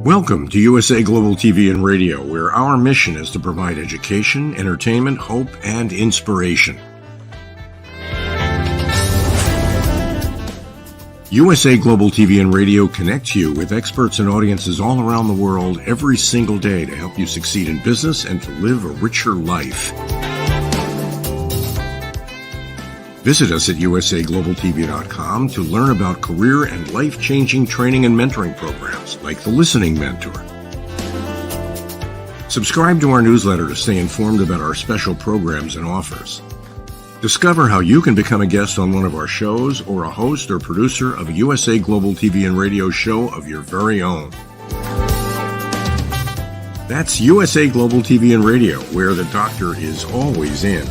Welcome to USA Global TV and Radio, where our mission is to provide education, entertainment, hope, and inspiration. USA Global TV and Radio connects you with experts and audiences all around the world every single day to help you succeed in business and to live a richer life. Visit us at usaglobaltv.com to learn about career and life-changing training and mentoring programs like the Listening Mentor. Subscribe to our newsletter to stay informed about our special programs and offers. Discover how you can become a guest on one of our shows or a host or producer of a USA Global TV and Radio show of your very own. That's USA Global TV and Radio, where the doctor is always in.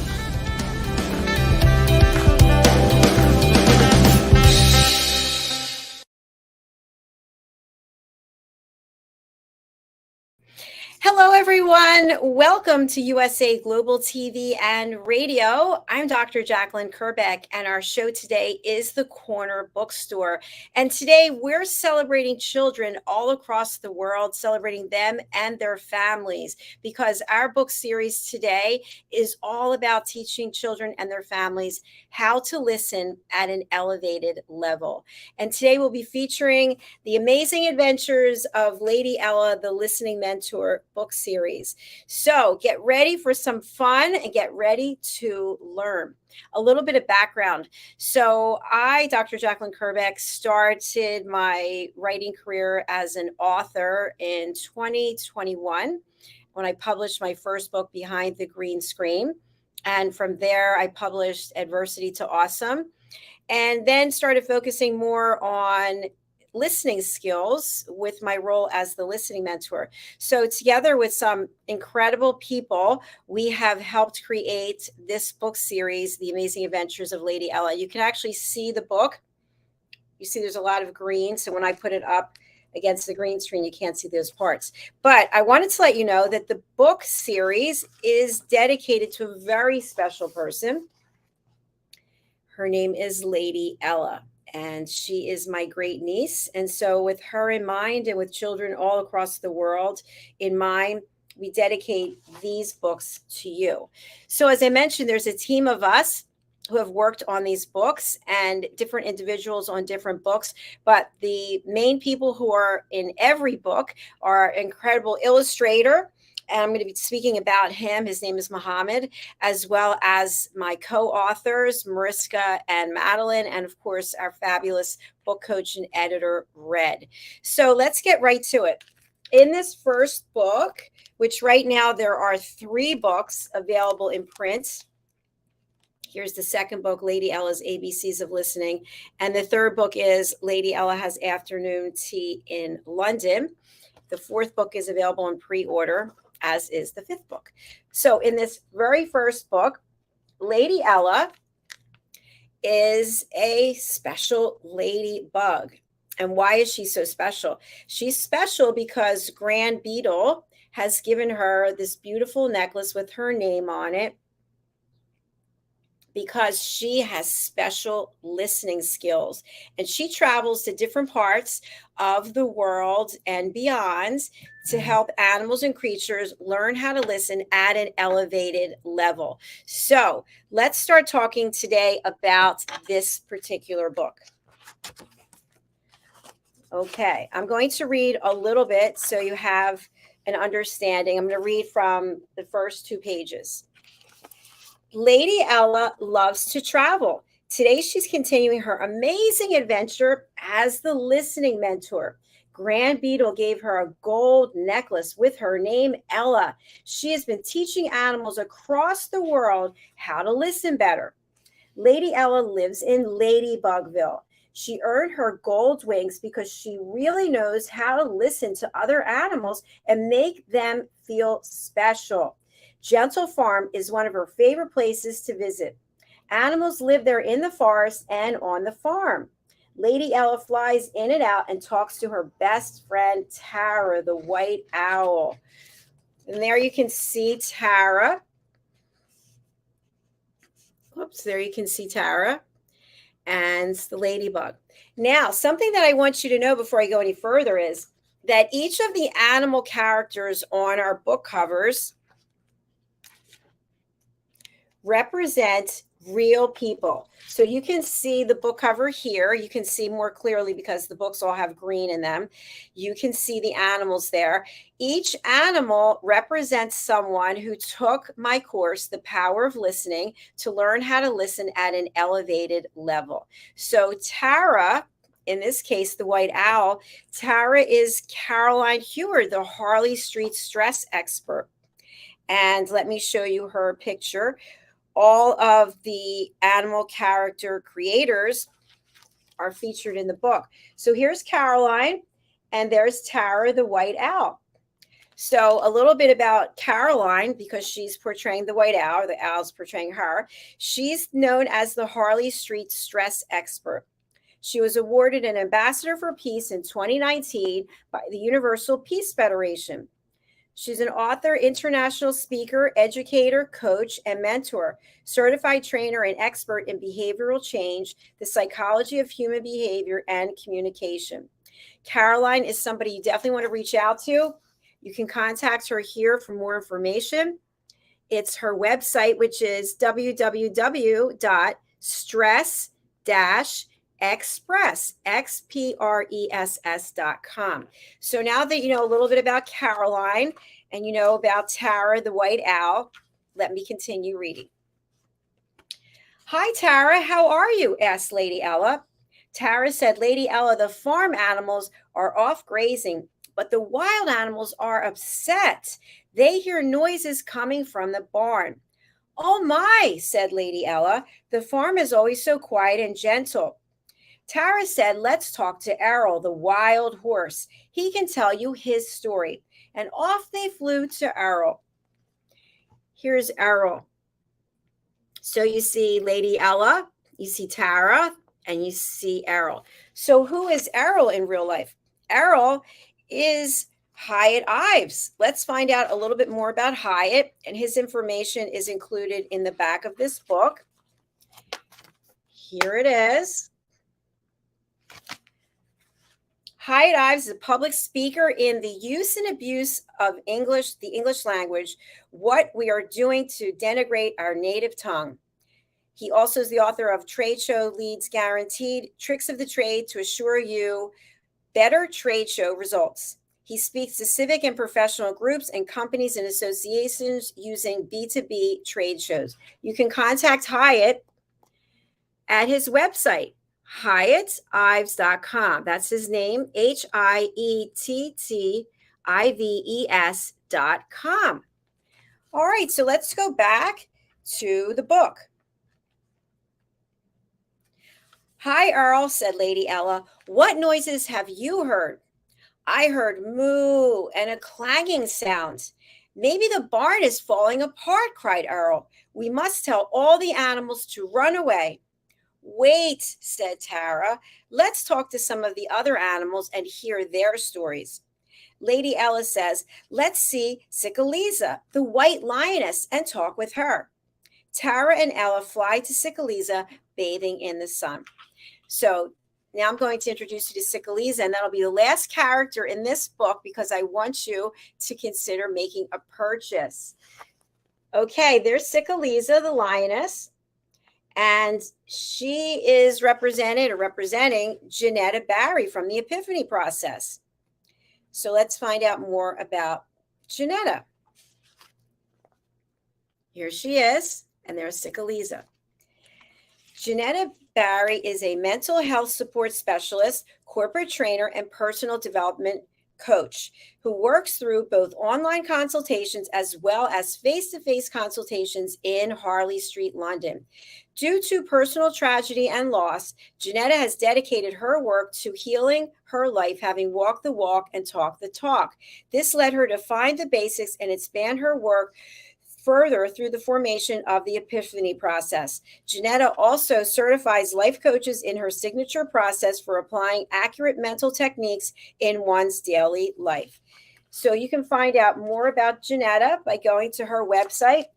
Hello, everyone. Welcome to USA Global TV and Radio. I'm Dr. Jacalyn Kerbeck, and our show today is The Corner Bookstore. And today we're celebrating children all across the world, celebrating them and their families, because our book series today is all about teaching children and their families how to listen at an elevated level. And today we'll be featuring the amazing adventures of Lady Ella, the Listening Mentor book series. So get ready for some fun and get ready to learn. A little bit of background. So I, Dr. Jacalyn Kerbeck, started my writing career as an author in 2021 when I published my first book, Behind the Green Screen. And from there, I published Adversity to Awesome, and then started focusing more on listening skills with my role as the listening mentor. So together with some incredible people, we have helped create this book series, The Amazing Adventures of Lady Ella. You can actually see the book. You see there's a lot of green. So when I put it up against the green screen, you can't see those parts. But I wanted to let you know that the book series is dedicated to a very special person. Her name is Lady Ella, and she is my great niece. And so with her in mind and with children all across the world in mind, we dedicate these books to you. So as I mentioned, there's a team of us who have worked on these books and different individuals on different books. But the main people who are in every book are an incredible illustrator. And I'm going to be speaking about him. His name is Muhammad, as well as my co-authors, Mariska and Madeline, and of course, our fabulous book coach and editor, Red. So let's get right to it. In this first book, which right now there are 3 books available in print. Here's the second book, Lady Ella's ABCs of Listening. And the third book is Lady Ella Has Afternoon Tea in London. The fourth book is available in pre-order, as is the 5th book. So in this very first book, Lady Ella is a special ladybug. And why is she so special? She's special because Grand Beetle has given her this beautiful necklace with her name on it, because she has special listening skills, and she travels to different parts of the world and beyond to help animals and creatures learn how to listen at an elevated level. So let's start talking today about this particular book. Okay, I'm going to read a little bit so you have an understanding. I'm going to read from the first 2 pages. Lady Ella loves to travel. Today, she's continuing her amazing adventure as the listening mentor. Grand Beetle gave her a gold necklace with her name, Ella. She has been teaching animals across the world how to listen better. Lady Ella lives in Ladybugville. She earned her gold wings because she really knows how to listen to other animals and make them feel special. Gentle Farm is one of her favorite places to visit. Animals live there in the forest and on the farm. Lady Ella flies in and out and talks to her best friend, Tara, the white owl. And there you can see Tara. Oops, there you can see Tara and the ladybug. Now, something that I want you to know before I go any further is that each of the animal characters on our book covers represent real people. So you can see the book cover here. You can see more clearly because the books all have green in them. You can see the animals there. Each animal represents someone who took my course, The Power of Listening, to learn how to listen at an elevated level. So Tara, in this case, the white owl, Tara is Caroline Hewer, the Harley Street stress expert. And let me show you her picture. All of the animal character creators are featured in the book. So here's Caroline, and there's Tara, the white owl. So a little bit about Caroline, because she's portraying the white owl, the owl's portraying her. She's known as the Harley Street stress expert. She was awarded an Ambassador for Peace in 2019 by the Universal Peace Federation. She's an author, international speaker, educator, coach, and mentor, certified trainer and expert in behavioral change, the psychology of human behavior, and communication. Caroline is somebody you definitely want to reach out to. You can contact her here for more information. It's her website, which is www.stress-express.com. So now that you know a little bit about Caroline and you know about Tara, the white owl, let me continue reading. "Hi, Tara, how are you?" asked Lady Ella. Tara said, "Lady Ella, the farm animals are off grazing, but the wild animals are upset. They hear noises coming from the barn." "Oh my," said Lady Ella, "the farm is always so quiet and gentle." Tara said, "Let's talk to Errol, the wild horse. He can tell you his story." And off they flew to Errol. Here's Errol. So you see Lady Ella, you see Tara, and you see Errol. So who is Errol in real life? Errol is Hyatt Ives. Let's find out a little bit more about Hyatt, and his information is included in the back of this book. Here it is. Hyatt Ives is a public speaker in the use and abuse of English, the English language, what we are doing to denigrate our native tongue. He also is the author of Trade Show Leads Guaranteed, Tricks of the Trade to Assure You Better Trade Show Results. He speaks to civic and professional groups and companies and associations using B2B trade shows. You can contact Hyatt at his website, HyattIves.com. That's his name, HIETTIVES.com. All right, so let's go back to the book. "Hi, Earl," said Lady Ella. "What noises have you heard?" "I heard moo and a clanging sound." "Maybe the barn is falling apart," cried Earl. "We must tell all the animals to run away." "Wait," said Tara. "Let's talk to some of the other animals and hear their stories." Lady Ella says, "Let's see Sicaliza, the white lioness, and talk with her." Tara and Ella fly to Sicaliza, bathing in the sun. So now I'm going to introduce you to Sicaliza, and that'll be the last character in this book because I want you to consider making a purchase. Okay, there's Sicaliza, the lioness, and she is representing Janetta Barry from the Epiphany Process. So let's find out more about Janetta. Here she is, and there's Sicaliza. Janetta Barry is a mental health support specialist, corporate trainer, and personal development coach who works through both online consultations as well as face-to-face consultations in Harley Street, London. Due to personal tragedy and loss, Janetta has dedicated her work to healing her life, having walked the walk and talked the talk. This led her to find the basics and expand her work further through the formation of the Epiphany Process. Janetta also certifies life coaches in her signature process for applying accurate mental techniques in one's daily life. So you can find out more about Janetta by going to her website,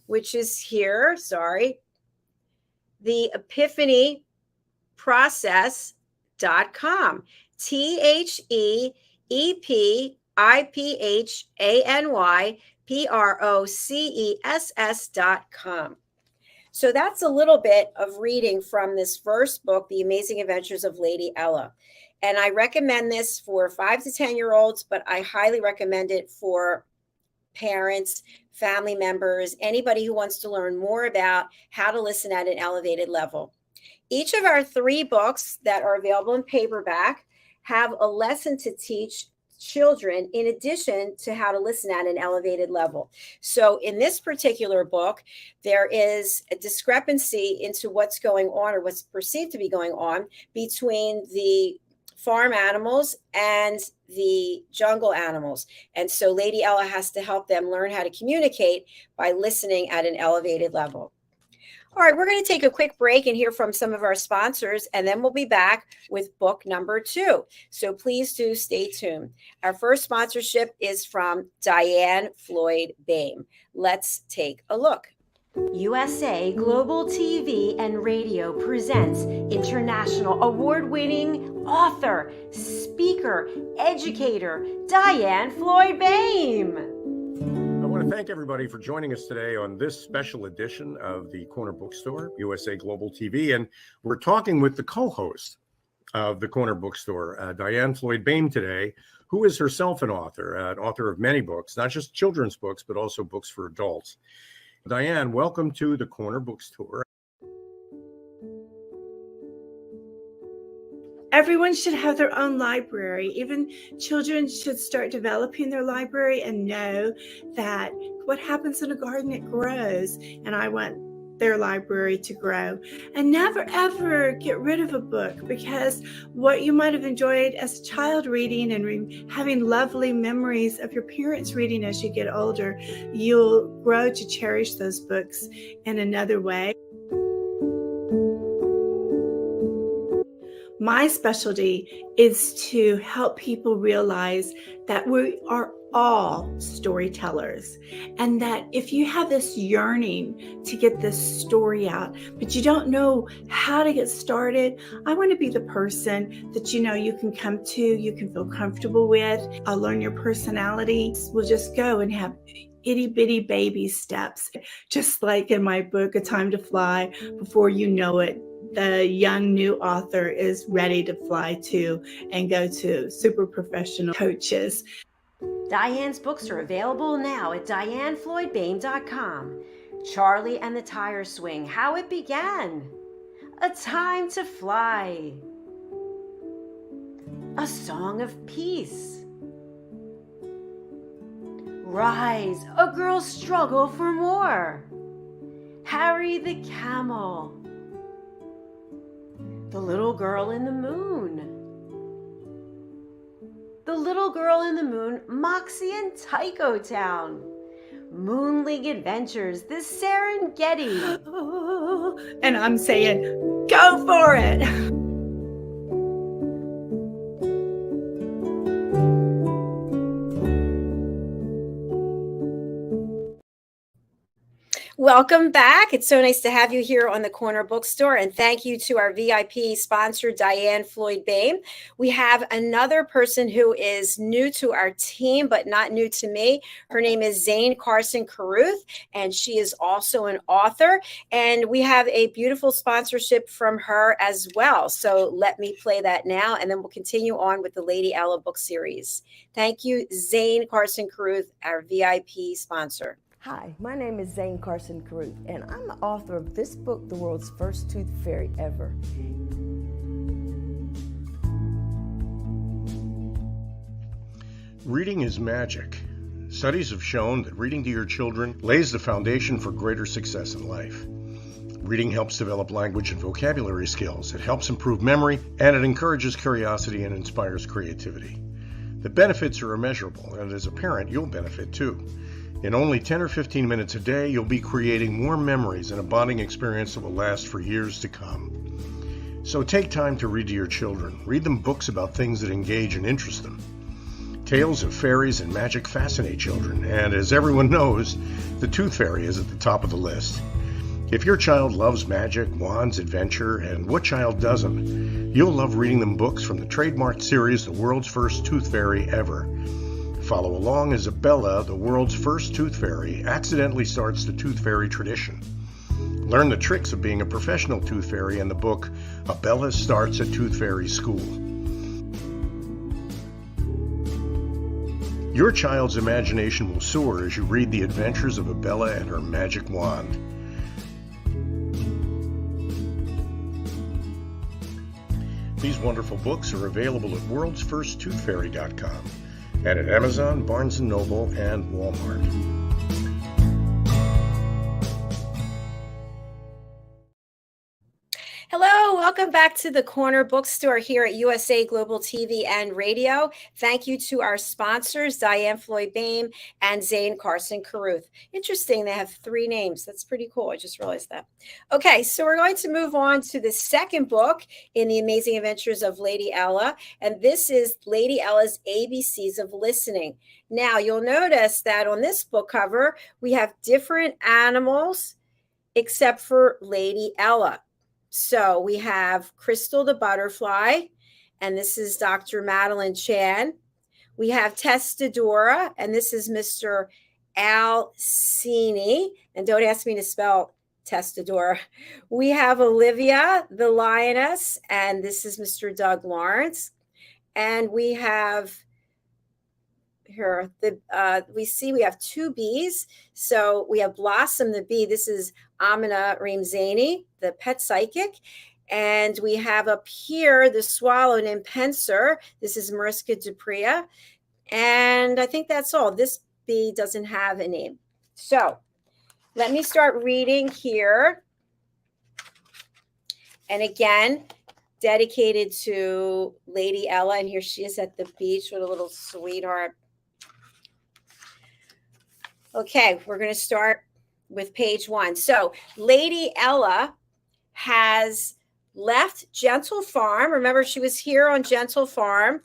which is here, the epiphanyprocess.com. TheEpiphanyProcess.com. EPIPHANYPROCESS.com. So that's a little bit of reading from this first book, The Amazing Adventures of Lady Ella. And I recommend this for 5 to 10-year-olds, but I highly recommend it for parents, family members, anybody who wants to learn more about how to listen at an elevated level. Each of our 3 books that are available in paperback have a lesson to teach children in addition to how to listen at an elevated level. So in this particular book, there is a discrepancy into what's going on, or what's perceived to be going on, between the farm animals and the jungle animals. And so Lady Ella has to help them learn how to communicate by listening at an elevated level. All right, we're going to take a quick break and hear from some of our sponsors, and then we'll be back with book number 2. So please do stay tuned. Our first sponsorship is from Diane Floyd Boehm. Let's take a look. USA Global TV and Radio presents international award-winning author, speaker, educator, Diane Floyd Boehm. I want to thank everybody for joining us today on this special edition of the Corner Bookstore, USA Global TV. And we're talking with the co-host of the Corner Bookstore, Diane Floyd Boehm today, who is herself an author of many books, not just children's books, but also books for adults. Diane, welcome to the Corner Bookstore. Everyone should have their own library. Even children should start developing their library and know that what happens in a garden, it grows. And I want their library to grow. And never, ever get rid of a book, because what you might have enjoyed as a child reading and having lovely memories of your parents reading as you get older, you'll grow to cherish those books in another way. My specialty is to help people realize that we are all storytellers, and that if you have this yearning to get this story out, but you don't know how to get started, I want to be the person that you can come to, you can feel comfortable with. I'll learn your personality. We'll just go and have itty bitty baby steps, just like in my book, A Time to Fly. Before you know it, the young new author is ready to fly to and go to super professional coaches. Diane's books are available now at DianneFloydBoehm.com. Charlie and the Tire Swing, How It Began. A Time to Fly. A Song of Peace. Rise, a Girl's Struggle for More. Harry the Camel. The Little Girl in the Moon. The Little Girl in the Moon, Moxie and Tycho Town. Moon League Adventures, The Serengeti. And I'm saying, go for it. Welcome back. It's so nice to have you here on the Corner Bookstore, and thank you to our VIP sponsor, Diane Floyd Boehm. We have another person who is new to our team, but not new to me. Her name is Zane Carson Carruth, and she is also an author, and we have a beautiful sponsorship from her as well. So let me play that now, and then we'll continue on with the Lady Ella book series. Thank you, Zane Carson Carruth, our VIP sponsor. Hi, my name is Zane Carson Carruth, and I'm the author of this book, The World's First Tooth Fairy Ever. Reading is magic. Studies have shown that reading to your children lays the foundation for greater success in life. Reading helps develop language and vocabulary skills. It helps improve memory, and it encourages curiosity and inspires creativity. The benefits are immeasurable, and as a parent, you'll benefit too. In only 10 or 15 minutes a day, you'll be creating more memories and a bonding experience that will last for years to come. So take time to read to your children. Read them books about things that engage and interest them. Tales of fairies and magic fascinate children, and as everyone knows, the Tooth Fairy is at the top of the list. If your child loves magic, wands, adventure, and what child doesn't, you'll love reading them books from the trademark series, The World's First Tooth Fairy Ever. Follow along as Abella, the world's first tooth fairy, accidentally starts the tooth fairy tradition. Learn the tricks of being a professional tooth fairy in the book, Abella Starts a Tooth Fairy School. Your child's imagination will soar as you read the adventures of Abella and her magic wand. These wonderful books are available at worldsfirsttoothfairy.com and at Amazon, Barnes & Noble, and Walmart. Hello, welcome back to the Corner Bookstore here at USA Global TV and Radio. Thank you to our sponsors, Diane Floyd Boehm and Zane Carson Carruth. Interesting, they have 3 names. That's pretty cool. I just realized that. Okay, so we're going to move on to the second book in the Amazing Adventures of Lady Ella, and this is Lady Ella's ABCs of Listening. Now, you'll notice that on this book cover, we have different animals except for Lady Ella. So we have Crystal the butterfly, and this is Dr. Madeline Chan. We have Testadora, and this is Mr. Alcini. And don't ask me to spell Testadora. We have Olivia the lioness, and this is Mr. Doug Lawrence. And we have here we have 2 bees. So we have Blossom the bee. This is Amina Ramzani, the pet psychic. And we have up here the swallow named Penser. This is Mariska Dupria. And I think that's all. This bee doesn't have a name. So let me start reading here. And again, dedicated to Lady Ella. And here she is at the beach with a little sweetheart. Okay, we're going to start with page 1. So Lady Ella has left Gentle Farm. Remember, she was here on Gentle Farm.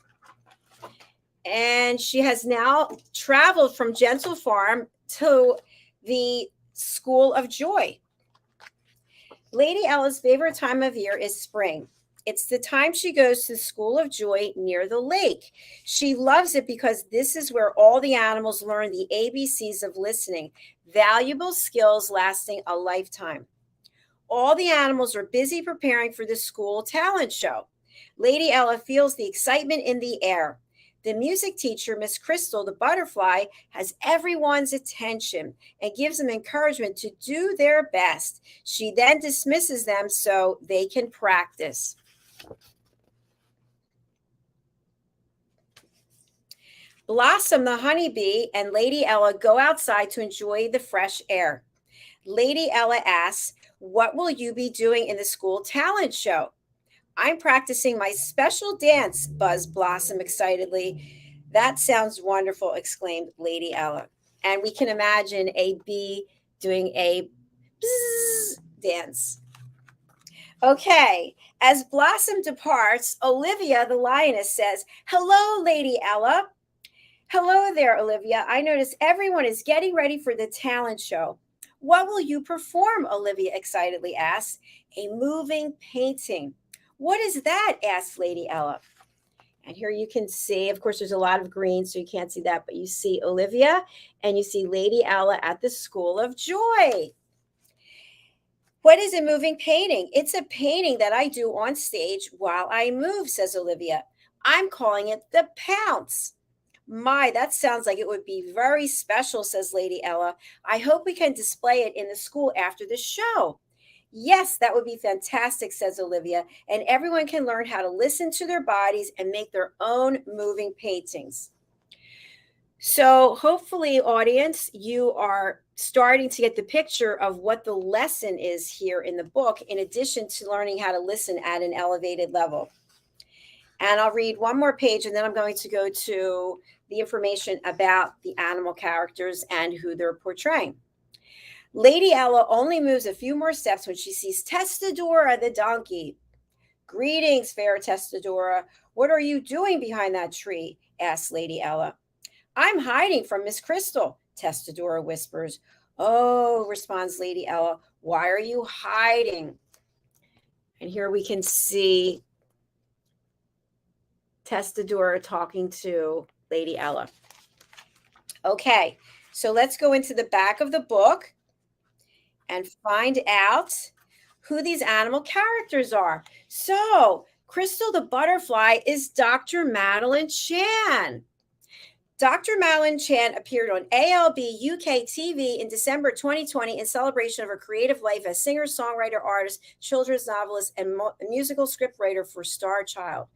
And she has now traveled from Gentle Farm to the School of Joy. Lady Ella's favorite time of year is spring. It's the time she goes to the School of Joy near the lake. She loves it because this is where all the animals learn the ABCs of listening, valuable skills lasting a lifetime. All the animals are busy preparing for the school talent show. Lady Ella feels the excitement in the air. The music teacher, Miss Crystal, the butterfly, has everyone's attention and gives them encouragement to do their best. She then dismisses them so they can practice. Blossom the honeybee and Lady Ella go outside to enjoy the fresh air. Lady Ella asks, "What will you be doing in the school talent show?" "I'm practicing my special dance," buzzed Blossom excitedly. "That sounds wonderful," exclaimed Lady Ella. And we can imagine a bee doing a bzzz dance. Okay, as Blossom departs, Olivia the lioness says, "Hello, Lady Ella." "Hello there, Olivia. I notice everyone is getting ready for the talent show." "What will you perform?" Olivia excitedly asks. "A moving painting." "What is that?" asked Lady Ella. And here you can see, of course, there's a lot of green, so you can't see that, but you see Olivia and you see Lady Ella at the School of Joy. "What is a moving painting?" "It's a painting that I do on stage while I move," says Olivia. "I'm calling it the Pounce." "My, that sounds like it would be very special," says Lady Ella. "I hope we can display it in the school after the show." "Yes, that would be fantastic," says Olivia, "and everyone can learn how to listen to their bodies and make their own moving paintings." So hopefully, audience, you are starting to get the picture of what the lesson is here in the book, in addition to learning how to listen at an elevated level. And I'll read one more page, and then I'm going to go to the information about the animal characters and who they're portraying. Lady Ella only moves a few more steps when she sees Testadora the donkey. "Greetings, fair Testadora. What are you doing behind that tree?" asks Lady Ella. "I'm hiding from Miss Crystal," Testadora whispers. "Oh," responds Lady Ella, Why are you hiding? And here we can see Testadora talking to Lady Ella. Okay, so let's go into the back of the book and find out who these animal characters are. So, Crystal the butterfly is Dr. Madeline Chan. Dr. Madeline Chan appeared on ALB UK TV in December 2020 in celebration of her creative life as singer, songwriter, artist, children's novelist, and musical scriptwriter for Star Child.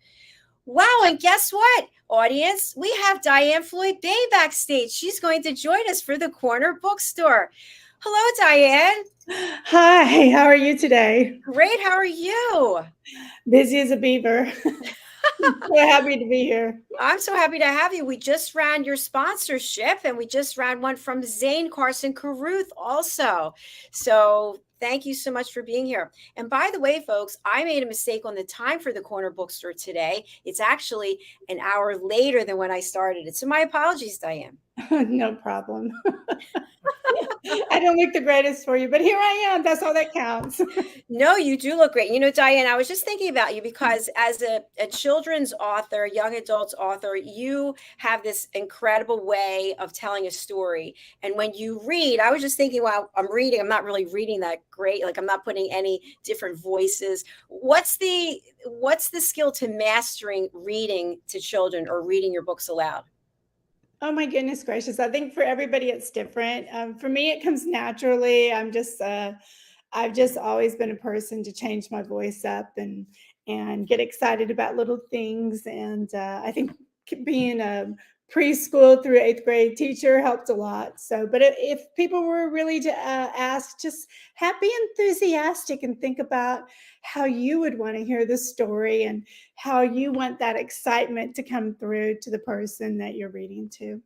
Wow, and guess what, audience? We have Diane Floyd Bay backstage. She's going to join us for the Corner Bookstore. Hello, Diane. Hi, how are you today? Great, how are you? Busy as a beaver. So happy to be here. I'm so happy to have you. We just ran your sponsorship, and we just ran one from Zane Carson Carruth also. So thank you so much for being here. And by the way, folks, I made a mistake on the time for the Corner Bookstore today. It's actually an hour later than when I started it. So my apologies, Diane. No problem. I don't look the greatest for you, but here I am. That's all that counts. No, you do look great. You know, Diane, I was just thinking about you because as a children's author, young adults author, you have this incredible way of telling a story. And when you read, I was just thinking, while I'm reading, I'm not really reading that great. Like I'm not putting any different voices. What's the skill to mastering reading to children or reading your books aloud? Oh my goodness gracious. I think for everybody it's different. For me, it comes naturally. I've just always been a person to change my voice up and get excited about little things. And I think being a preschool through 8th grade teacher helped a lot. So, but if people were really to ask, just be enthusiastic and think about how you would want to hear the story and how you want that excitement to come through to the person that you're reading to.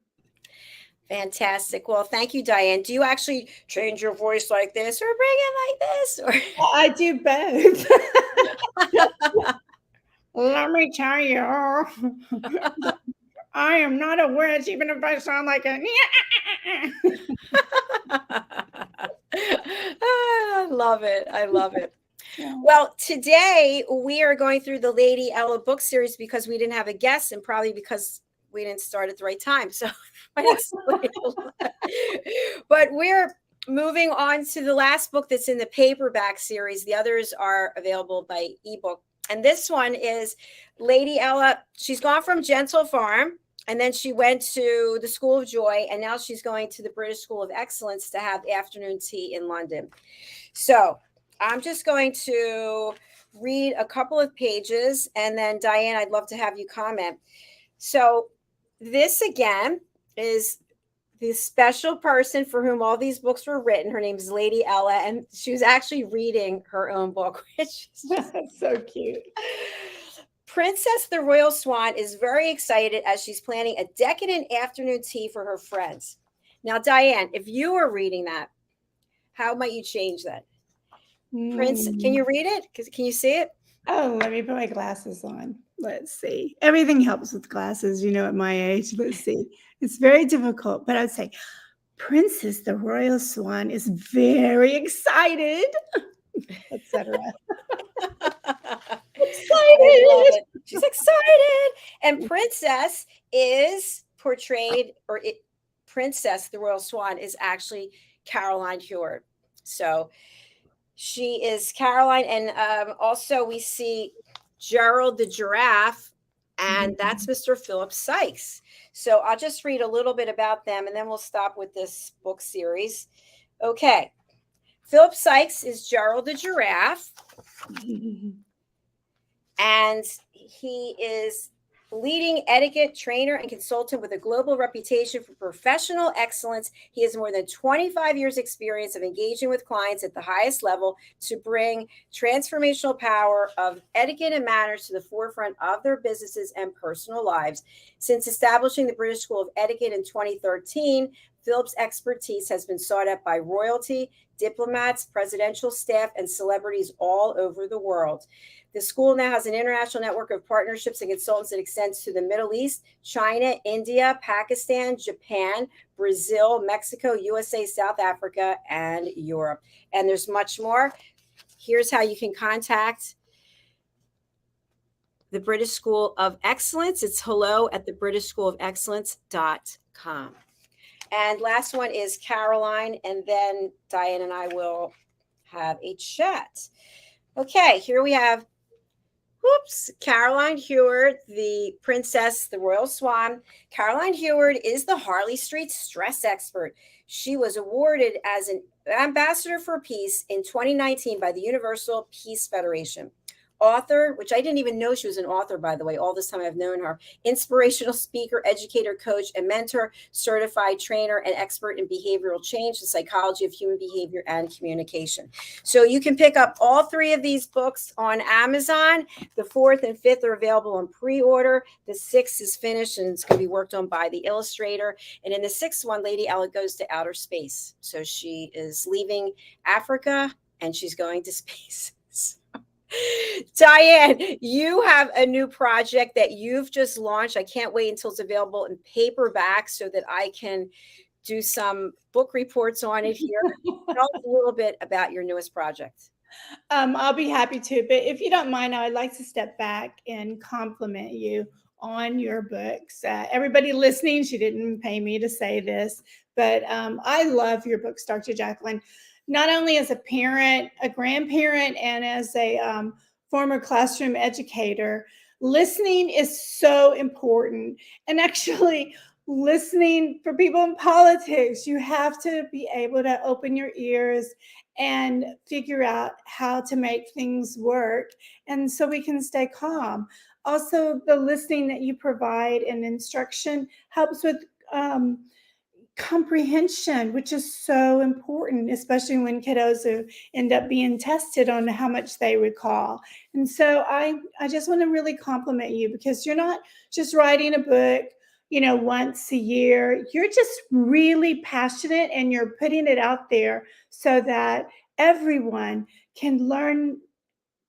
Fantastic. Well, thank you, Diane. Do you actually change your voice like this or bring it like this? Or I do both. Let me tell you, I am not a witch, even if I sound like a. I love it. I love it. Yeah. Well, today we are going through the Lady Ella book series because we didn't have a guest and probably because we didn't start at the right time. So, but we're moving on to the last book that's in the paperback series. The others are available by ebook. And this one is Lady Ella. She's gone from Gentle Farm and then she went to the School of Joy. And now she's going to the British School of Excellence to have afternoon tea in London. So I'm just going to read a couple of pages. And then, Diane, I'd love to have you comment. So this, again, is the special person for whom all these books were written. Her name is Lady Ella, and she was actually reading her own book, which is That's so cute. Princess the Royal Swan is very excited as she's planning a decadent afternoon tea for her friends. Now, Diane, if you were reading that, how might you change that? Prince, can you read it? Can you see it? Oh, let me put my glasses on. Let's see. Everything helps with glasses, at my age. Let's see. It's very difficult, but I'd say Princess the Royal Swan is very excited, etc. Excited. She's excited. And Princess is portrayed, Princess the Royal Swan is actually Caroline Heward. So she is Caroline. And also we see Gerald the giraffe, and that's Mr. Philip Sykes. So I'll just read a little bit about them, and then we'll stop with this book series. Okay. Philip Sykes is Gerald the giraffe, and he is leading etiquette trainer and consultant with a global reputation for professional excellence. He has more than 25 years experience of engaging with clients at the highest level to bring transformational power of etiquette and manners to the forefront of their businesses and personal lives. Since establishing the British School of Etiquette in 2013, Philip's expertise has been sought out by royalty, diplomats, presidential staff, and celebrities all over the world. The school now has an international network of partnerships and consultants that extends to the Middle East, China, India, Pakistan, Japan, Brazil, Mexico, USA, South Africa, and Europe. And there's much more. Here's how you can contact the British School of Excellence. It's hello@thebritishschoolofexcellence.com. And last one is Caroline, and then Diane and I will have a chat. Okay, here we have, Caroline Heward, the princess, the royal swan. Caroline Heward is the Harley Street stress expert. She was awarded as an ambassador for peace in 2019 by the Universal Peace Federation. Author, which I didn't even know she was an author, by the way, all this time I've known her. Inspirational speaker, educator, coach, and mentor, certified trainer, and expert in behavioral change, the psychology of human behavior and communication. So you can pick up all three of these books on Amazon. The 4th and 5th are available on pre-order. The 6th is finished and it's going to be worked on by the illustrator. And in the 6th one, Lady Ella goes to outer space. So she is leaving Africa and she's going to space. Diane, you have a new project that you've just launched. I can't wait until it's available in paperback so that I can do some book reports on it here. Tell us a little bit about your newest project. I'll be happy to, but if you don't mind, I'd like to step back and compliment you on your books. Everybody listening, she didn't pay me to say this, but I love your books, Dr. Jacqueline. Not only as a parent, a grandparent, and as a former classroom educator, listening is so important. And actually, listening for people in politics, you have to be able to open your ears and figure out how to make things work. And so we can stay calm. Also, the listening that you provide and instruction helps with comprehension, which is so important, especially when kiddos end up being tested on how much they recall. And so I just want to really compliment you because you're not just writing a book, once a year. You're just really passionate and you're putting it out there so that everyone can learn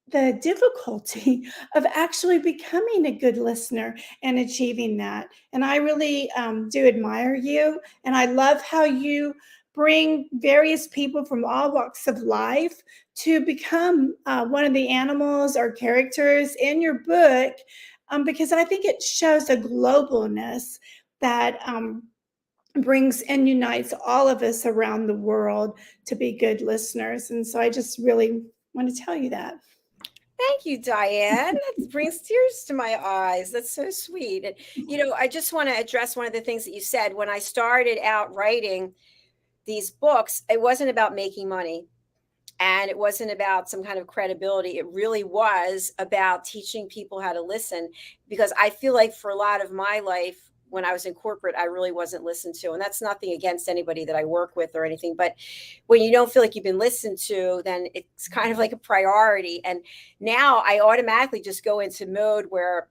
the difficulty of actually becoming a good listener and achieving that. And I really do admire you. And I love how you bring various people from all walks of life to become one of the animals or characters in your book, because I think it shows a globalness that brings and unites all of us around the world to be good listeners. And so I just really want to tell you that. Thank you, Diane. That brings tears to my eyes. That's so sweet. And, I just want to address one of the things that you said. When I started out writing these books, it wasn't about making money and it wasn't about some kind of credibility. It really was about teaching people how to listen, because I feel like for a lot of my life, when I was in corporate, I really wasn't listened to. And that's nothing against anybody that I work with or anything. But when you don't feel like you've been listened to, then it's kind of like a priority. And now I automatically just go into mode where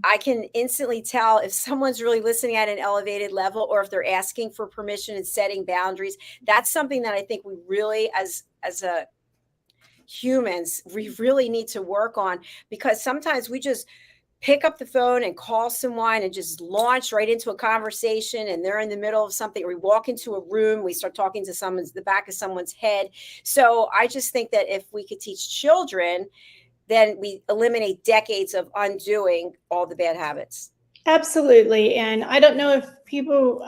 I can instantly tell if someone's really listening at an elevated level or if they're asking for permission and setting boundaries. That's something that I think we really, as a humans, we really need to work on, because sometimes we just pick up the phone and call someone and just launch right into a conversation, and they're in the middle of something, or we walk into a room, we start talking to the back of someone's head. So I just think that if we could teach children, then we eliminate decades of undoing all the bad habits. Absolutely. And I don't know if people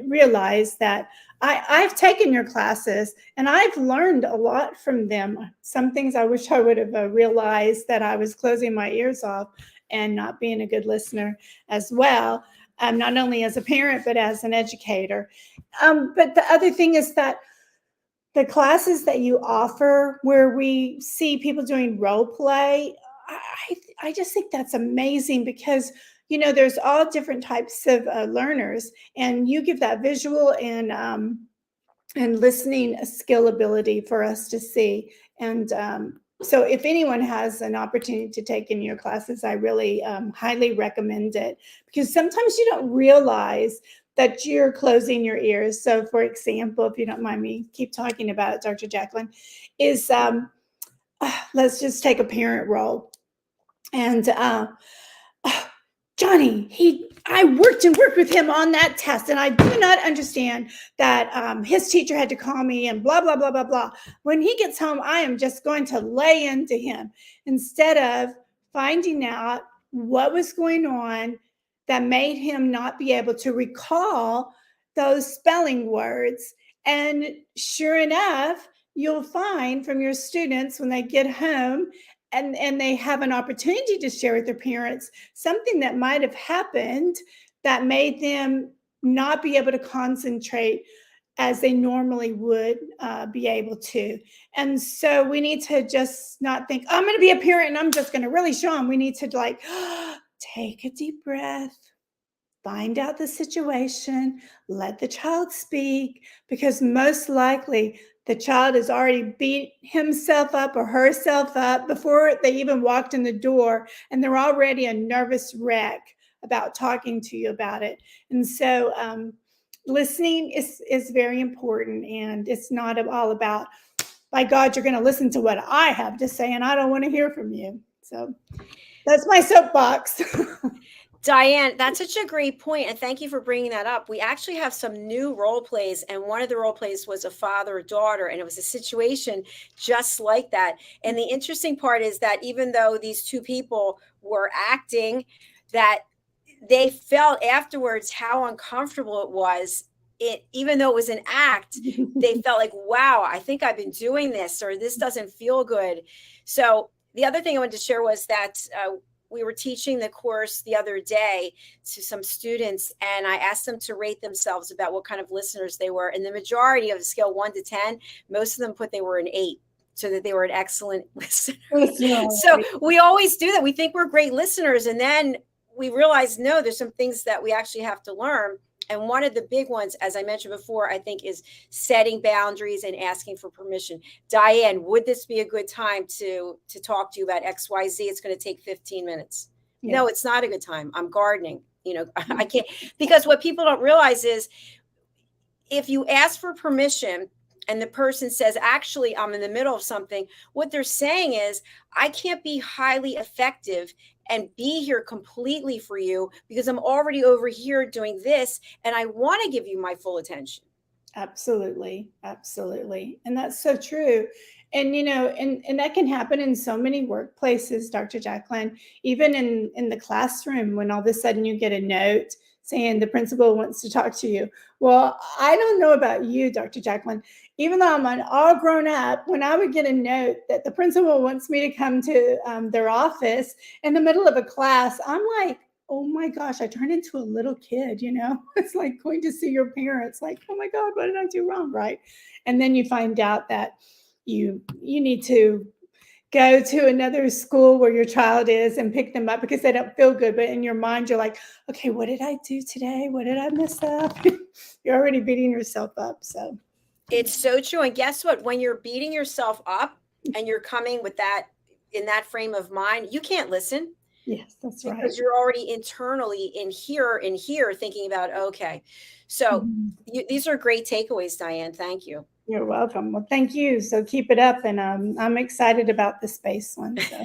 realize that I've taken your classes and I've learned a lot from them. Some things I wish I would have realized, that I was closing my ears off and not being a good listener as well, not only as a parent, but as an educator. But the other thing is that the classes that you offer, where we see people doing role play, I just think that's amazing, because there's all different types of learners, and you give that visual and listening skill ability for us to see. And so if anyone has an opportunity to take in your classes, I really highly recommend it, because sometimes you don't realize that you're closing your ears. So for example, if you don't mind me keep talking about it, Dr. Jacqueline, is let's just take a parent role. And Johnny, I worked with him on that test, and I do not understand that his teacher had to call me and blah, blah, blah, blah, blah. When he gets home, I am just going to lay into him instead of finding out what was going on that made him not be able to recall those spelling words. And sure enough, you'll find from your students when they get home and they have an opportunity to share with their parents something that might have happened that made them not be able to concentrate as they normally would be able to. And so we need to just not think, I'm going to be a parent and I'm just going to really show them. We need to take a deep breath, find out the situation, let the child speak, because most likely the child has already beat himself up or herself up before they even walked in the door, and they're already a nervous wreck about talking to you about it. And so listening is very important, and it's not all about, by God, you're going to listen to what I have to say, and I don't want to hear from you. So that's my soapbox. Diane, that's such a great point, and thank you for bringing that up. We actually have some new role plays, and one of the role plays was a father-daughter, and it was a situation just like that. And the interesting part is that even though these two people were acting, that they felt afterwards how uncomfortable it was. Even though it was an act, they felt like, wow, I think I've been doing this, or this doesn't feel good. So the other thing I wanted to share was that we were teaching the course the other day to some students, and I asked them to rate themselves about what kind of listeners they were. And the majority of the scale 1 to 10, most of them put they were an 8, so that they were an excellent listener. So we always do that. We think we're great listeners, and then we realize, no, there's some things that we actually have to learn. And one of the big ones, as I mentioned before, I think is setting boundaries and asking for permission. Diane, would this be a good time to talk to you about XYZ? It's going to take 15 minutes. Yeah. No, it's not a good time. I'm gardening. I can't, because what people don't realize is if you ask for permission and the person says, actually, I'm in the middle of something, what they're saying is, I can't be highly effective and be here completely for you because I'm already over here doing this, and I want to give you my full attention. Absolutely. Absolutely. And that's so true. And, and that can happen in so many workplaces, Dr. Jacqueline, even in the classroom, when all of a sudden you get a note saying the principal wants to talk to you. Well, I don't know about you, Dr. Jacqueline, even though I'm all grown up, when I would get a note that the principal wants me to come to their office in the middle of a class, I'm like, oh my gosh, I turned into a little kid, It's like going to see your parents, like, oh my God, what did I do wrong, right? And then you find out that you need to go to another school where your child is and pick them up because they don't feel good. But in your mind, you're like, okay, what did I do today? What did I mess up? You're already beating yourself up. So it's so true. And guess what? When you're beating yourself up and you're coming with that in that frame of mind, you can't listen. Yes, that's right. Because you're already internally in here thinking about, okay. So these are great takeaways, Diane. Thank you. You're welcome. Well, thank you. So keep it up. And I'm excited about the space one. So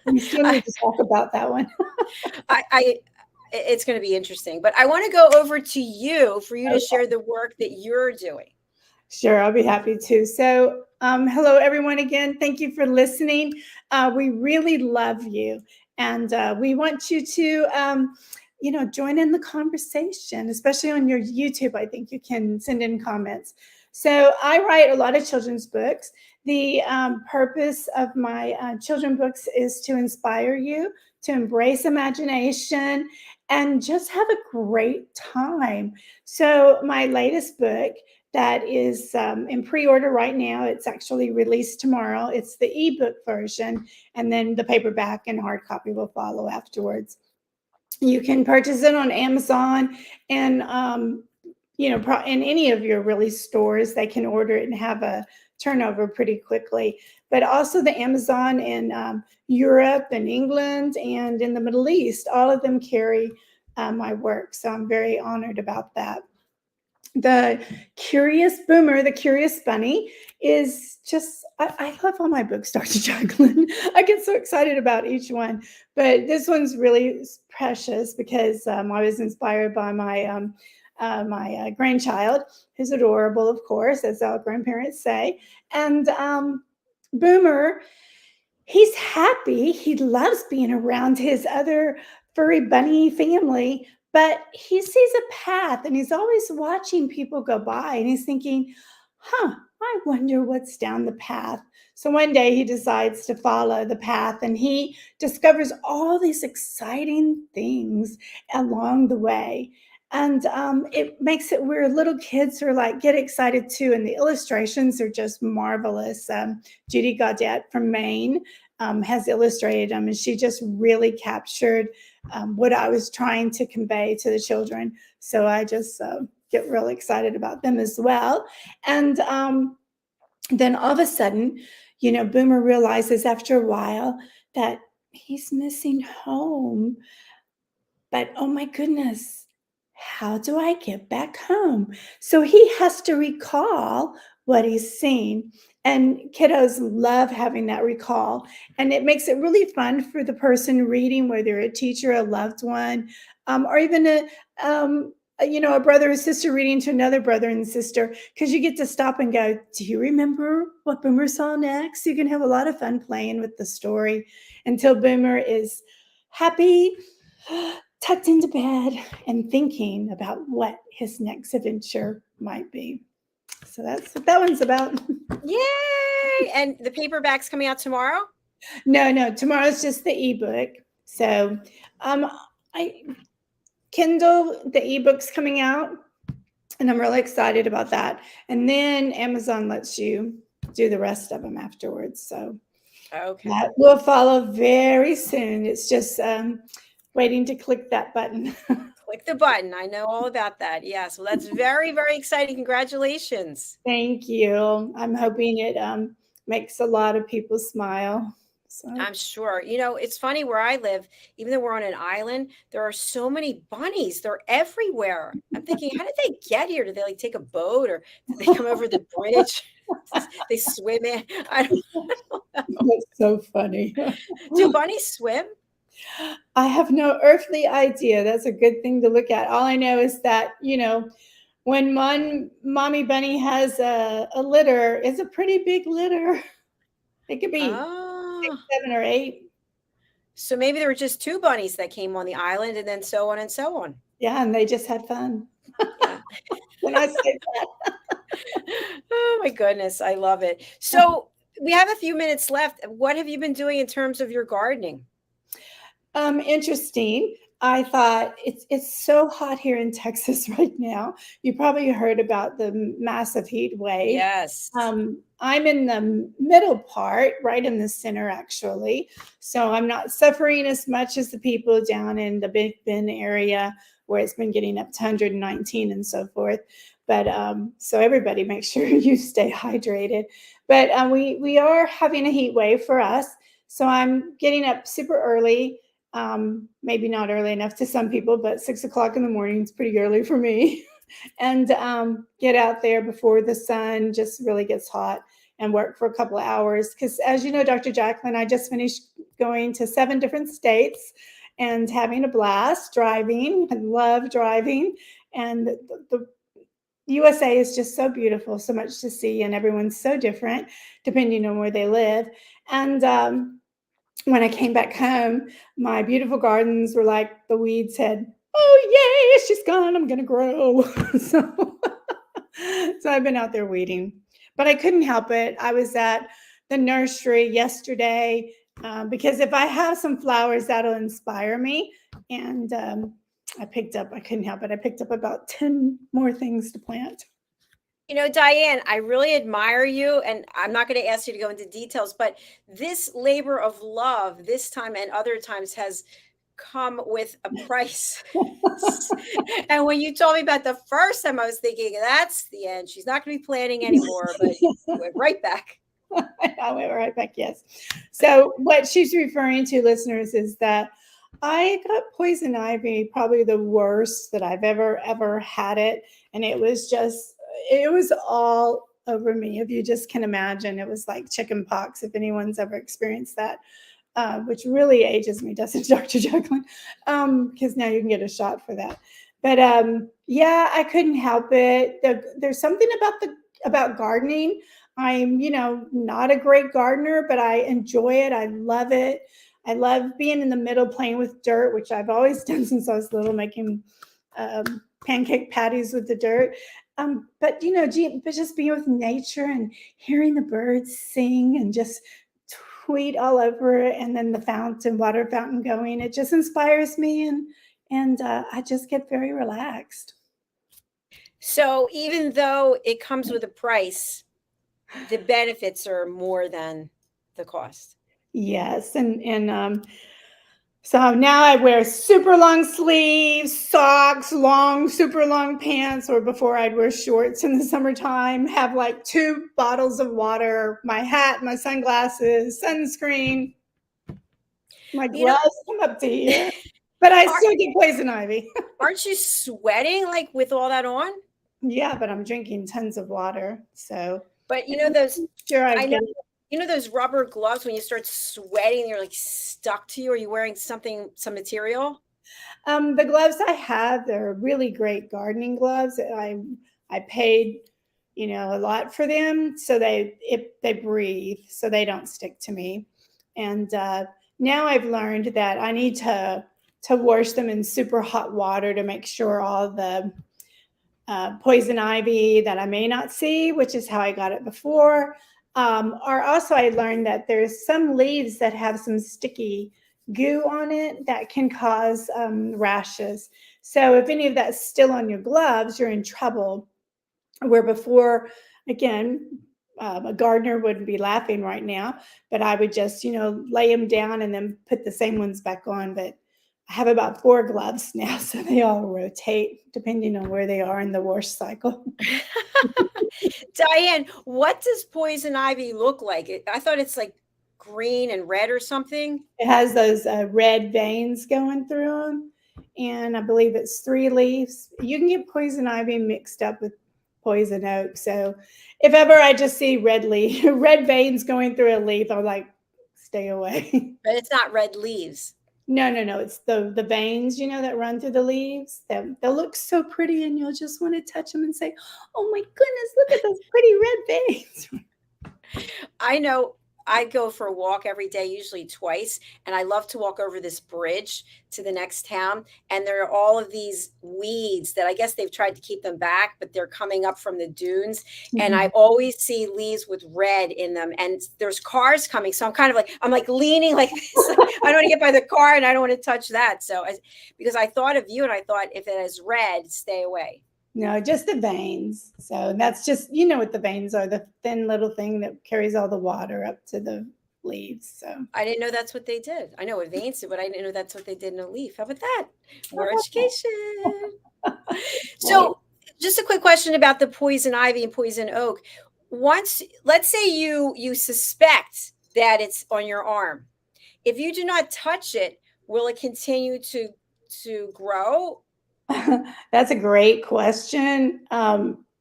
we still need to talk about that one. It's going to be interesting. But I want to go over to you for you to share the work that you're doing. Sure, I'll be happy to. So hello, everyone, again. Thank you for listening. We really love you. And we want you to, join in the conversation, especially on your YouTube. I think you can send in comments. So I write a lot of children's books. The purpose of my children's books is to inspire you, to embrace imagination, and just have a great time. So my latest book that is in pre-order right now, it's actually released tomorrow. It's the ebook version, and then the paperback and hard copy will follow afterwards. You can purchase it on Amazon and in any of your really stores. They can order it and have a turnover pretty quickly. But also the Amazon in Europe and England and in the Middle East, all of them carry my work. So I'm very honored about that. the curious boomer, the curious bunny, is just, I love all my books, Dr. Jacqueline. I get so excited about each one. But this one's really precious because I was inspired by my grandchild, who's adorable, of course, as all grandparents say. And Boomer, he's happy. He loves being around his other furry bunny family, but he sees a path and he's always watching people go by and he's thinking, I wonder what's down the path. So one day he decides to follow the path and he discovers all these exciting things along the way. And it makes it where little kids are like, get excited too. And the illustrations are just marvelous. Judy Gaudette from Maine has illustrated them, and she just really captured what I was trying to convey to the children. So I just get really excited about them as well. And then all of a sudden, Boomer realizes after a while that he's missing home. But oh my goodness, how do I get back home? So he has to recall what he's seen. And kiddos love having that recall. And it makes it really fun for the person reading, whether a teacher, a loved one, or even a brother or sister reading to another brother and sister, because you get to stop and go, do you remember what Boomer saw next? You can have a lot of fun playing with the story until Boomer is happy, tucked into bed and thinking about what his next adventure might be. So that's what that one's about. Yay! And the paperback's coming out tomorrow? No, tomorrow's just the ebook. So Kindle, the ebook's coming out, and I'm really excited about that. And then Amazon lets you do the rest of them afterwards. So okay, that will follow very soon. It's just waiting to click that button. Click the button. I know all about that. Yes. Well, that's very, very exciting. Congratulations. Thank you. I'm hoping it makes a lot of people smile. So. I'm sure. It's funny where I live, even though we're on an island, there are so many bunnies. They're everywhere. I'm thinking, how did they get here? Did they take a boat or did they come over the bridge? They swim in? I don't know. That's so funny. Do bunnies swim? I have no earthly idea. That's a good thing to look at. All I know is that, when mommy bunny has a litter, it's a pretty big litter. It could be 6, 7, or 8. So maybe there were just 2 bunnies that came on the island and then so on and so on. Yeah, and they just had fun. Yeah. When I say that. Oh my goodness, I love it. So we have a few minutes left. What have you been doing in terms of your gardening? Interesting. I thought it's so hot here in Texas right now. You probably heard about the massive heat wave. Yes. I'm in the middle part, right in the center, actually. So I'm not suffering as much as the people down in the Big Bend area where it's been getting up to 119 and so forth. But so everybody make sure you stay hydrated. But we are having a heat wave for us. So I'm getting up super early. Maybe not early enough to some people, but 6 o'clock in the morning is pretty early for me. And get out there before the sun just really gets hot and work for a couple of hours. Because as you know, Dr. Jacqueline, I just finished going to 7 different states and having a blast driving. I love driving. And the USA is just so beautiful, so much to see, and everyone's so different depending on where they live. And when I came back home, my beautiful gardens were like the weeds had, oh, yay, she's gone. I'm going to grow. So I've been out there weeding, but I couldn't help it. I was at the nursery yesterday because if I have some flowers, that'll inspire me. And I couldn't help it. I picked up about 10 more things to plant. Diane, I really admire you, and I'm not going to ask you to go into details, but this labor of love this time and other times has come with a price. And when you told me about the first time, I was thinking, that's the end. She's not going to be planning anymore, but you went right back. I went right back, yes. So what she's referring to, listeners, is that I got poison ivy, probably the worst that I've ever had it. And it was all over me. If you just can imagine, it was like chicken pox, if anyone's ever experienced that, which really ages me, doesn't it, Dr. Jacqueline? Because now you can get a shot for that. But yeah, I couldn't help it. There's something about gardening. I'm, not a great gardener, but I enjoy it. I love it. I love being in the middle playing with dirt, which I've always done since I was little, making pancake patties with the dirt. But just being with nature and hearing the birds sing and just tweet all over it, and then the water fountain going, it just inspires me, and I just get very relaxed. So even though it comes with a price, the benefits are more than the cost. Yes, so now I wear super long sleeves, socks, super long pants, or before I'd wear shorts in the summertime, have like 2 bottles of water, my hat, my sunglasses, sunscreen. My gloves come up to here, but I still get poison ivy. Aren't you sweating like with all that on? Yeah, but I'm drinking tons of water. So, but those, sure, I know. Those rubber gloves, when you start sweating, you're like stuck to you. Are you wearing some material? The gloves I have, they're really great gardening gloves. I paid, a lot for them, so they breathe, so they don't stick to me. And now I've learned that I need to wash them in super hot water to make sure all the poison ivy that I may not see, which is how I got it before. Or also I learned that there's some leaves that have some sticky goo on it that can cause rashes. So if any of that's still on your gloves, you're in trouble. Where before, again, a gardener wouldn't be laughing right now, but I would just, lay them down and then put the same ones back on. But I have about 4 gloves now, so they all rotate depending on where they are in the wash cycle. Diane, what does poison ivy look like? I thought it's like green and red or something. It has those red veins going through them, and I believe it's 3 leaves. You can get poison ivy mixed up with poison oak. So if ever I just see red veins going through a leaf, I'm like, stay away. But it's not red leaves. No. It's the veins, that run through the leaves. They'll look so pretty, and you'll just want to touch them and say, oh my goodness, look at those pretty red veins. I know. I go for a walk every day, usually twice, and I love to walk over this bridge to the next town. And there are all of these weeds that I guess they've tried to keep them back, but they're coming up from the dunes. Mm-hmm. And I always see leaves with red in them, and there's cars coming. So I'm like leaning like this. I don't want to get by the car, and I don't want to touch that. So because I thought of you, and I thought if it has red, stay away. No, just the veins. So that's just, what the veins are, the thin little thing that carries all the water up to the leaves. So I didn't know that's what they did. I know what veins do, but I didn't know that's what they did in a leaf. How about that? More education. So just a quick question about the poison ivy and poison oak. Let's say you suspect that it's on your arm. If you do not touch it, will it continue to grow? That's a great question.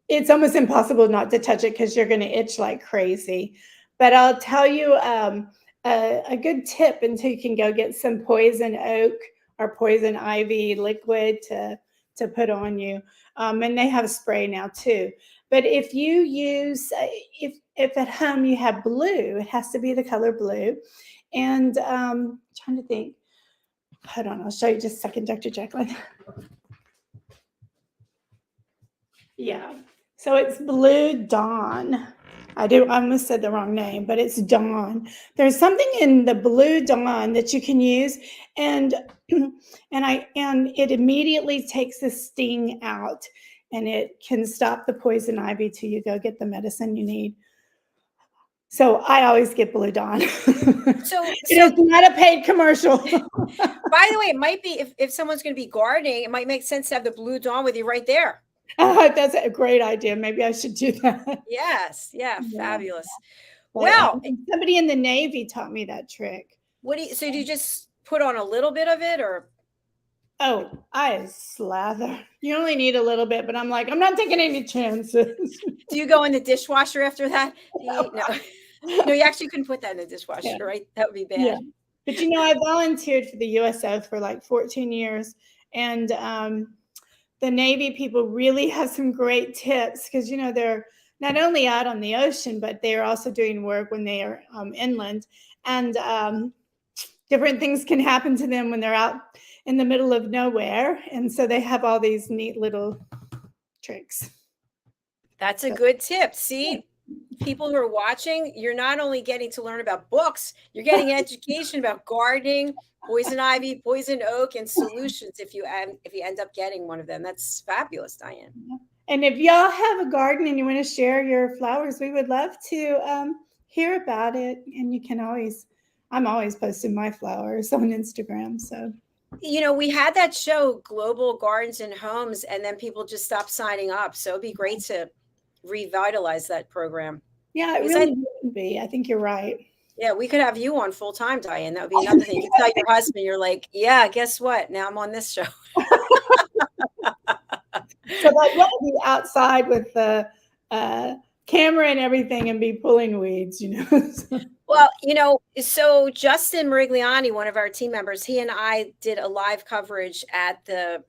It's almost impossible not to touch it because you're going to itch like crazy. But I'll tell you a good tip until you can go get some poison oak or poison ivy liquid to put on you. And they have spray now too. But if you use, if at home you have blue, it has to be the color blue. And I'm trying to think. Hold on, I'll show you just a second, Dr. Jacqueline. Yeah, so it's Blue Dawn. I almost said the wrong name, but it's Dawn. There's something in the Blue Dawn that you can use, and it immediately takes the sting out, and it can stop the poison ivy till you go get the medicine you need. So I always get Blue Dawn. So it's not a paid commercial. By the way, it might be if someone's going to be gardening, it might make sense to have the Blue Dawn with you right there. That's a great idea. Maybe I should do that. Yes. Yeah. Fabulous. Well, somebody in the Navy taught me that trick. So do you just put on a little bit of it, or? Oh, I slather. You only need a little bit, but I'm like, I'm not taking any chances. Do you go in the dishwasher after that? No. No, you actually couldn't put that in the dishwasher, Yeah. right? That would be bad. Yeah. But I volunteered for the USO for like 14 years. And the Navy people really have some great tips because, they're not only out on the ocean, but they're also doing work when they are inland. And different things can happen to them when they're out in the middle of nowhere. And so they have all these neat little tricks. That's a good tip. See, people who are watching, you're not only getting to learn about books, you're getting education about gardening, poison ivy, poison oak, and solutions if you end up getting one of them. That's fabulous, Diane. And if y'all have a garden and you want to share your flowers, we would love to hear about it. And I'm always posting my flowers on Instagram. So, we had that show, Global Gardens and Homes, and then people just stopped signing up. So it'd be great to revitalize that program. Yeah, it really wouldn't be. I think you're right. Yeah, we could have you on full time, Diane. That would be another thing. You can tell your husband, you're like, yeah, guess what? Now I'm on this show. So like, yeah, be outside with the camera and everything and be pulling weeds, Well, so Justin Merigliani, one of our team members, he and I did a live coverage at the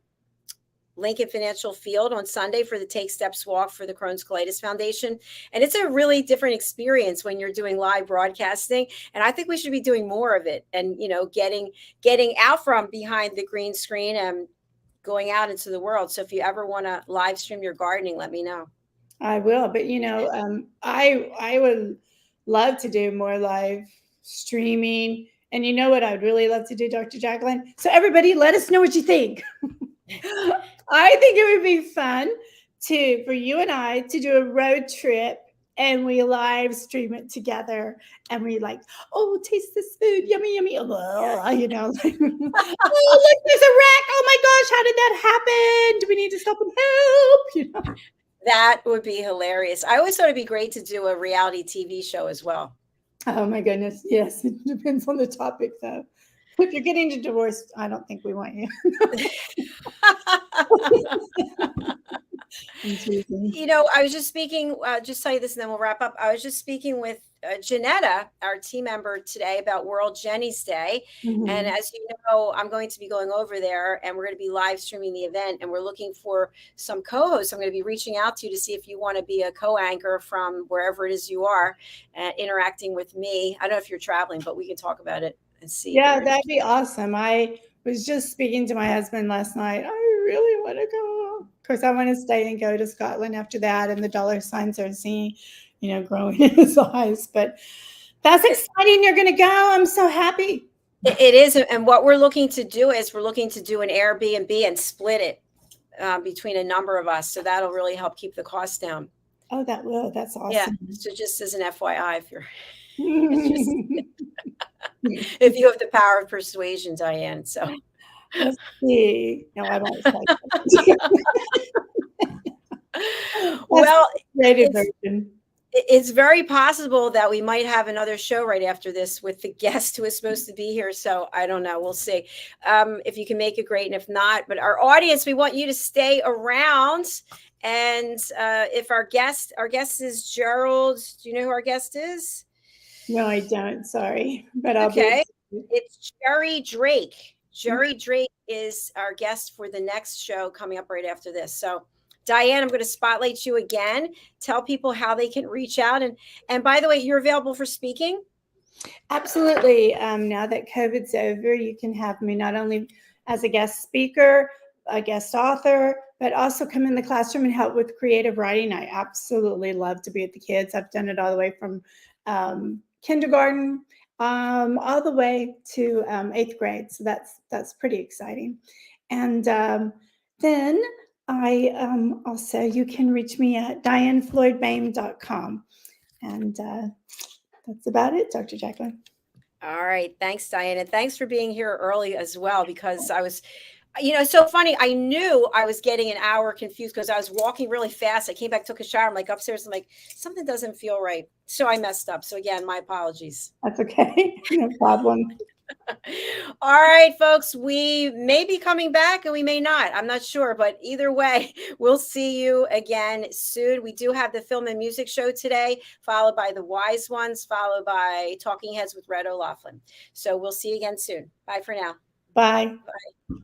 Lincoln Financial Field on Sunday for the Take Steps Walk for the Crohn's Colitis Foundation. And it's a really different experience when you're doing live broadcasting. And I think we should be doing more of it and, getting out from behind the green screen and going out into the world. So if you ever want to live stream your gardening, let me know. I will. But, I would love to do more live streaming. And you know what I would really love to do, Dr. Jacqueline? So everybody, let us know what you think. I think it would be fun for you and I to do a road trip and we live stream it together and we taste this food, yummy, yummy. Oh, like, oh, look, there's a wreck. Oh my gosh, how did that happen? Do we need to stop and help? That would be hilarious. I always thought it'd be great to do a reality TV show as well. Oh my goodness. Yes. It depends on the topic though. If you're getting divorced, I don't think we want you. I was just speaking, just tell you this and then we'll wrap up. I was just speaking with Janetta, our team member today, about World Jenny's Day. Mm-hmm. And as you know, I'm going to be going over there and we're going to be live streaming the event and we're looking for some co-hosts. I'm going to be reaching out to you to see if you want to be a co-anchor from wherever it is you are, interacting with me. I don't know if you're traveling, but we can talk about it and see. Yeah, that'd be awesome. I was just speaking to my husband last night. I really want to go. Of course, I want to stay and go to Scotland after that. And the dollar signs are seeing, growing in his eyes. But that's exciting. You're going to go. I'm so happy. It is. And what we're looking to do is we're looking to do an Airbnb and split it between a number of us. So that'll really help keep the cost down. Oh, that will. That's awesome. Yeah. So just as an FYI, if you're if you have the power of persuasion, Diane. So let's see. No, I won't say that. Well, version. It's very possible that we might have another show right after this with the guest who is supposed to be here. So I don't know. We'll see if you can make it great. And if not, but our audience, we want you to stay around. And if our guest is Gerald, do you know who our guest is? No, I don't. Sorry. But okay. It's Jerry Drake. Jerry Drake is our guest for the next show coming up right after this. So Diane, I'm going to spotlight you again. Tell people how they can reach out. And by the way, you're available for speaking? Absolutely. Now that COVID's over, you can have me not only as a guest speaker, a guest author, but also come in the classroom and help with creative writing. I absolutely love to be with the kids. I've done it all the way from kindergarten all the way to 8th grade. So that's pretty exciting. And then I also, you can reach me at diannefloydbame.com. And that's about it, Dr. Jacqueline. All right. Thanks, Diane. And thanks for being here early as well, because I was, so funny. I knew I was getting an hour confused because I was walking really fast. I came back, took a shower. I'm like upstairs. I'm like, something doesn't feel right. So I messed up. So again, my apologies. That's okay. No problem. All right, folks, we may be coming back and we may not. I'm not sure, but either way, we'll see you again soon. We do have the film and music show today, followed by the Wise Ones, followed by Talking Heads with Red O'Loughlin. So we'll see you again soon. Bye for now. Bye. Bye.